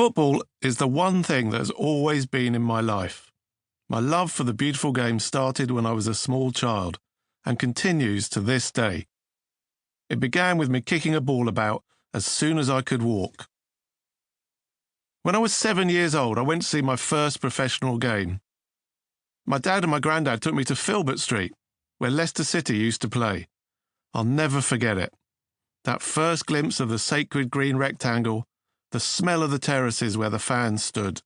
Football is the one thing that has always been in my life. My love for the beautiful game started when I was a small child and continues to this day. It began with me kicking a ball about as soon as I could walk. When I was 7 years old, I went to see my first professional game. My dad and my granddad took me to Filbert Street, where Leicester City used to play. I'll never forget it. That first glimpse of the sacred green rectangle, the smell of the terraces where the fans stood,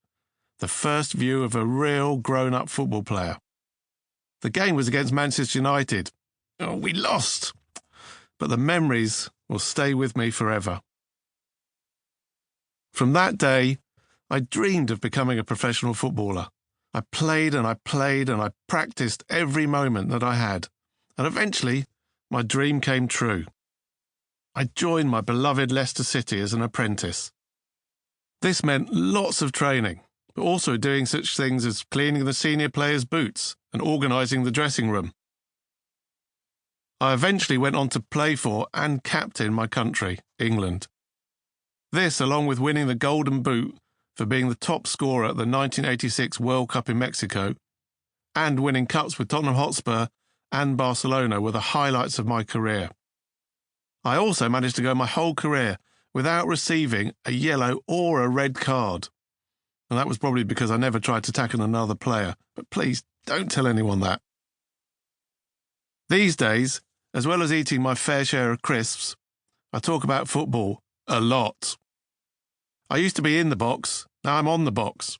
the first view of a real grown-up football player. The game was against Manchester United. Oh, we lost! But the memories will stay with me forever. From that day, I dreamed of becoming a professional footballer. I played and I played and I practiced every moment that I had. And eventually, my dream came true. I joined my beloved Leicester City as an apprentice. This meant lots of training, but also doing such things as cleaning the senior players' boots and organising the dressing room. I eventually went on to play for and captain my country, England. This, along with winning the Golden Boot for being the top scorer at the 1986 World Cup in Mexico, and winning cups with Tottenham Hotspur and Barcelona, were the highlights of my career. I also managed to go my whole career without receiving a yellow or a red card. And that was probably because I never tried to tackle another player, but please don't tell anyone that. These days, as well as eating my fair share of crisps, I talk about football a lot. I used to be in the box, now I'm on the box.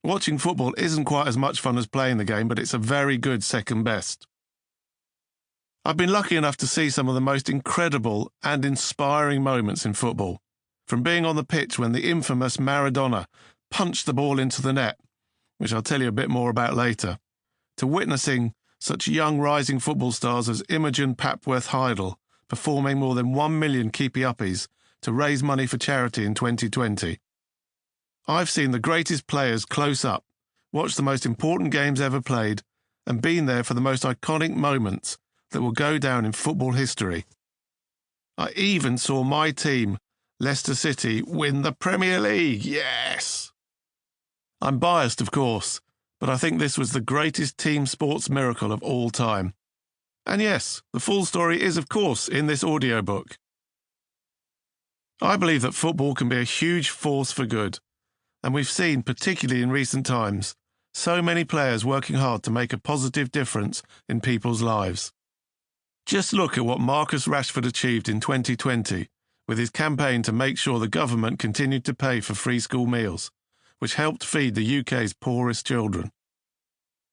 Watching football isn't quite as much fun as playing the game, but it's a very good second best. I've been lucky enough to see some of the most incredible and inspiring moments in football, from being on the pitch when the infamous Maradona punched the ball into the net, which I'll tell you a bit more about later, to witnessing such young rising football stars as Imogen Papworth-Heidel performing more than 1 million keepy-uppies to raise money for charity in 2020. I've seen the greatest players close up, watched the most important games ever played, and been there for the most iconic moments that will go down in football history. I even saw my team, Leicester City, win the Premier League. Yes! I'm biased, of course, but I think this was the greatest team sports miracle of all time. And yes, the full story is, of course, in this audiobook. I believe that football can be a huge force for good, and we've seen, particularly in recent times, so many players working hard to make a positive difference in people's lives. Just look at what Marcus Rashford achieved in 2020 with his campaign to make sure the government continued to pay for free school meals, which helped feed the UK's poorest children.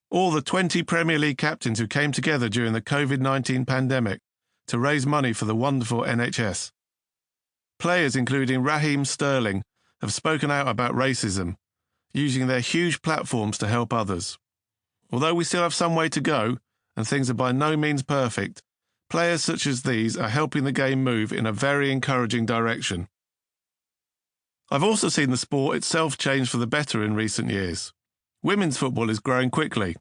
Or the 20 Premier League captains who came together during the COVID-19 pandemic to raise money for the wonderful NHS. Players including Raheem Sterling have spoken out about racism, using their huge platforms to help others. Although we still have some way to go, and things are by no means perfect, players such as these are helping the game move in a very encouraging direction. I've also seen the sport itself change for the better in recent years. Women's football is growing quickly.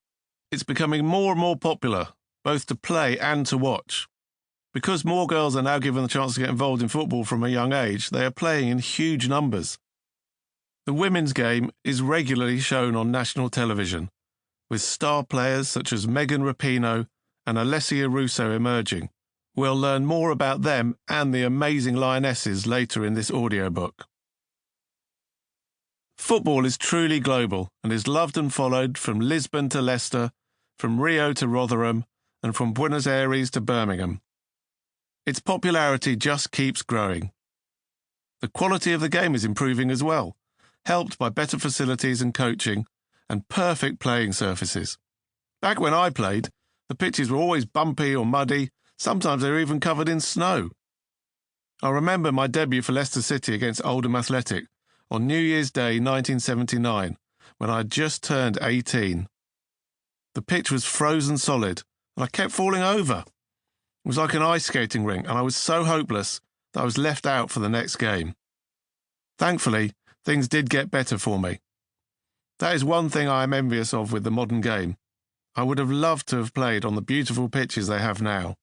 It's becoming more and more popular, both to play and to watch. Because more girls are now given the chance to get involved in football from a young age, they are playing in huge numbers. The women's game is regularly shown on national television, with star players such as Megan Rapinoe and Alessia Russo emerging. We'll learn more about them and the amazing Lionesses later in this audiobook. Football is truly global and is loved and followed from Lisbon to Leicester, from Rio to Rotherham, and from Buenos Aires to Birmingham. Its popularity just keeps growing. The quality of the game is improving as well, helped by better facilities and coaching, and perfect playing surfaces. Back when I played, the pitches were always bumpy or muddy, sometimes they were even covered in snow. I remember my debut for Leicester City against Oldham Athletic on New Year's Day 1979, when I had just turned 18. The pitch was frozen solid, and I kept falling over. It was like an ice skating rink, and I was so hopeless that I was left out for the next game. Thankfully, things did get better for me. That is one thing I am envious of with the modern game. I would have loved to have played on the beautiful pitches they have now.